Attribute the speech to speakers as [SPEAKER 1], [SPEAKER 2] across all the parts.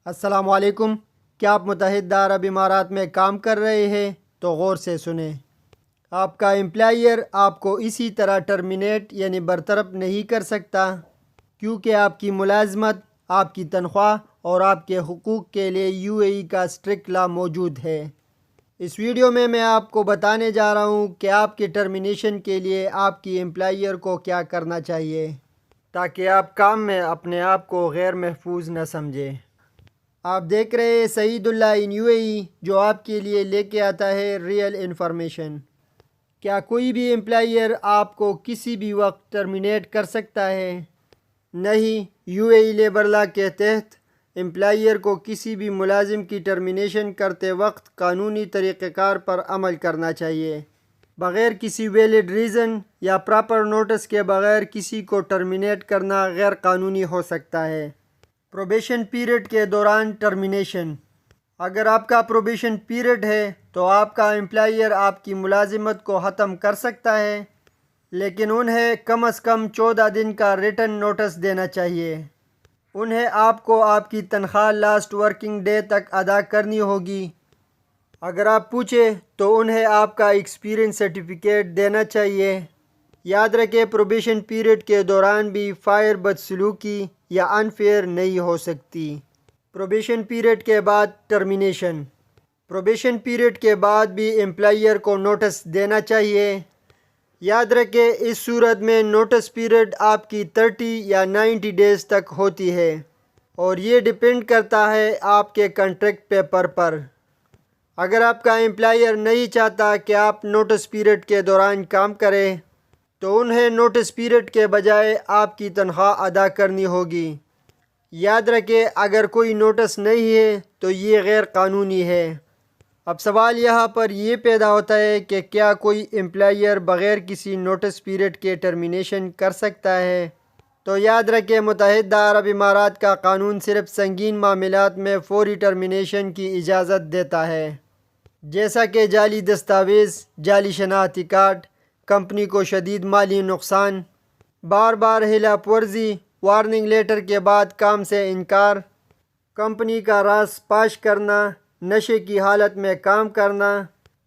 [SPEAKER 1] السلام علیکم۔ کیا آپ متحدہ عرب امارات میں کام کر رہے ہیں؟ تو غور سے سنیں۔ آپ کا امپلائر آپ کو اسی طرح ٹرمینیٹ یعنی برطرف نہیں کر سکتا، کیونکہ آپ کی ملازمت، آپ کی تنخواہ اور آپ کے حقوق کے لیے UAE کا اسٹرکٹ لا موجود ہے۔ اس ویڈیو میں آپ کو بتانے جا رہا ہوں کہ آپ کی ٹرمینیشن کے لیے آپ کی امپلائر کو کیا کرنا چاہیے، تاکہ آپ کام میں اپنے آپ کو غیر محفوظ نہ سمجھیں۔ آپ دیکھ رہے ہیں سعید اللہ ان UAE، جو آپ کے لیے لے کے آتا ہے ریئل انفارمیشن۔ کیا کوئی بھی امپلائر آپ کو کسی بھی وقت ٹرمینیٹ کر سکتا ہے؟ نہیں، UAE لیبر لا کے تحت امپلائر کو کسی بھی ملازم کی ٹرمینیشن کرتے وقت قانونی طریقہ کار پر عمل کرنا چاہیے۔ بغیر کسی ویلڈ ریزن یا پراپر نوٹس کے بغیر کسی کو ٹرمینیٹ کرنا غیر قانونی ہو سکتا ہے۔ پروبیشن پیریڈ کے دوران ٹرمینیشن۔ اگر آپ کا پروبیشن پیریڈ ہے تو آپ کا امپلائر آپ کی ملازمت کو ختم کر سکتا ہے، لیکن انہیں کم از کم 14 دن کا ریٹن نوٹس دینا چاہیے۔ انہیں آپ کو آپ کی تنخواہ لاسٹ ورکنگ ڈے تک ادا کرنی ہوگی۔ اگر آپ پوچھیں تو انہیں آپ کا ایکسپیرینس سرٹیفکیٹ دینا چاہیے۔ یاد رکھیں، پروبیشن پیریڈ کے دوران بھی فائر بدسلوکی یا انفیئر نہیں ہو سکتی۔ پروبیشن پیریڈ کے بعد ٹرمینیشن۔ پروبیشن پیریڈ کے بعد بھی امپلائر کو نوٹس دینا چاہیے۔ یاد رکھیں، اس صورت میں نوٹس پیریڈ آپ کی 30 یا 90 ڈیز تک ہوتی ہے، اور یہ ڈیپینڈ کرتا ہے آپ کے کنٹریکٹ پیپر پر۔ اگر آپ کا امپلائر نہیں چاہتا کہ آپ نوٹس پیریڈ کے دوران کام کریں، تو انہیں نوٹس پیریڈ کے بجائے آپ کی تنخواہ ادا کرنی ہوگی۔ یاد رکھیں، اگر کوئی نوٹس نہیں ہے تو یہ غیر قانونی ہے۔ اب سوال یہاں پر یہ پیدا ہوتا ہے کہ کیا کوئی امپلائر بغیر کسی نوٹس پیریڈ کے ٹرمینیشن کر سکتا ہے؟ تو یاد رکھیں، متحدہ عرب امارات کا قانون صرف سنگین معاملات میں فوری ٹرمینیشن کی اجازت دیتا ہے، جیسا کہ جعلی دستاویز، جعلی شناختی کارڈ، کمپنی کو شدید مالی نقصان، بار بار خلاف ورزی، وارننگ لیٹر کے بعد کام سے انکار، کمپنی کا راز فاش کرنا، نشے کی حالت میں کام کرنا،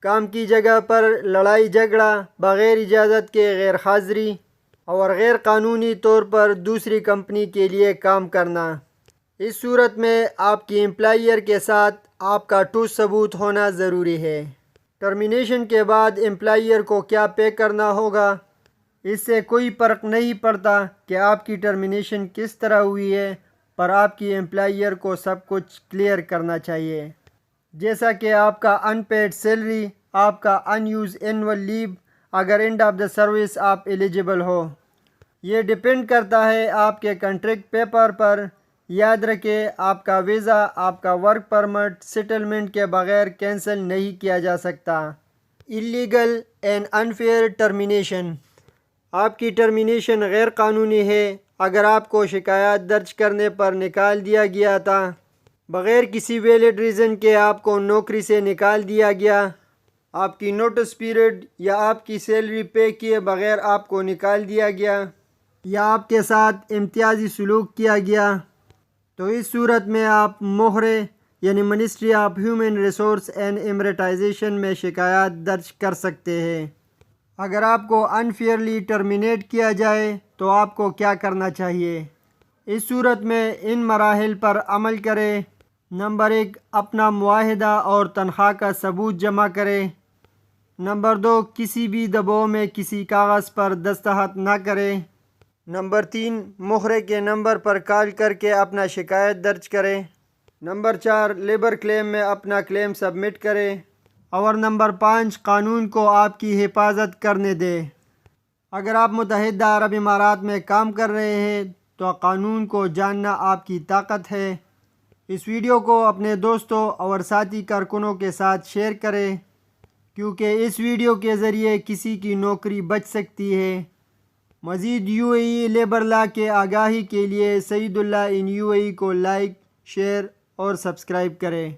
[SPEAKER 1] کام کی جگہ پر لڑائی جھگڑا، بغیر اجازت کے غیر حاضری، اور غیر قانونی طور پر دوسری کمپنی کے لیے کام کرنا۔ اس صورت میں آپ کی امپلائر کے ساتھ آپ کا ٹھوس ثبوت ہونا ضروری ہے۔ ٹرمینیشن کے بعد امپلائر کو کیا پے کرنا ہوگا؟ اس سے کوئی فرق نہیں پڑتا کہ آپ کی ٹرمینیشن کس طرح ہوئی ہے، پر آپ کی امپلائر کو سب کچھ کلیئر کرنا چاہیے، جیسا کہ آپ کا ان پیڈ سیلری، آپ کا ان یوز اینول لیو، اگر اینڈ آف دا سروس آپ ایلیجیبل ہو۔ یہ ڈیپینڈ کرتا ہے آپ کے کنٹریکٹ پیپر پر۔ یاد رکھیں، آپ کا ویزا، آپ کا ورک پرمٹ سیٹلمنٹ کے بغیر کینسل نہیں کیا جا سکتا۔ Illegal and unfair termination. آپ کی ٹرمینیشن غیر قانونی ہے اگر آپ کو شکایات درج کرنے پر نکال دیا گیا تھا، بغیر کسی ویلڈ ریزن کے آپ کو نوکری سے نکال دیا گیا، آپ کی نوٹس پیریڈ یا آپ کی سیلری پے کیے بغیر آپ کو نکال دیا گیا، یا آپ کے ساتھ امتیازی سلوک کیا گیا، تو اس صورت میں آپ موہرے یعنی ministry of human resource and emiratization میں شکایات درج کر سکتے ہیں۔ اگر آپ کو انفیئرلی ٹرمینیٹ کیا جائے تو آپ کو کیا کرنا چاہیے؟ اس صورت میں ان مراحل پر عمل کریں۔ نمبر 1، اپنا معاہدہ اور تنخواہ کا ثبوت جمع کریں۔ نمبر 2، کسی بھی دباؤ میں کسی کاغذ پر دستخط نہ کریں۔ نمبر 3، موہرے کے نمبر پر کال کر کے اپنا شکایت درج کریں۔ نمبر 4، لیبر کلیم میں اپنا کلیم سبمٹ کریں۔ اور نمبر 5، قانون کو آپ کی حفاظت کرنے دیں۔ اگر آپ متحدہ عرب امارات میں کام کر رہے ہیں تو قانون کو جاننا آپ کی طاقت ہے۔ اس ویڈیو کو اپنے دوستوں اور ساتھی کارکنوں کے ساتھ شیئر کریں، کیونکہ اس ویڈیو کے ذریعے کسی کی نوکری بچ سکتی ہے۔ مزید UAE لیبر لا کے آگاہی کے لیے سعید اللہ ان UAE کو لائک، شیئر اور سبسکرائب کریں۔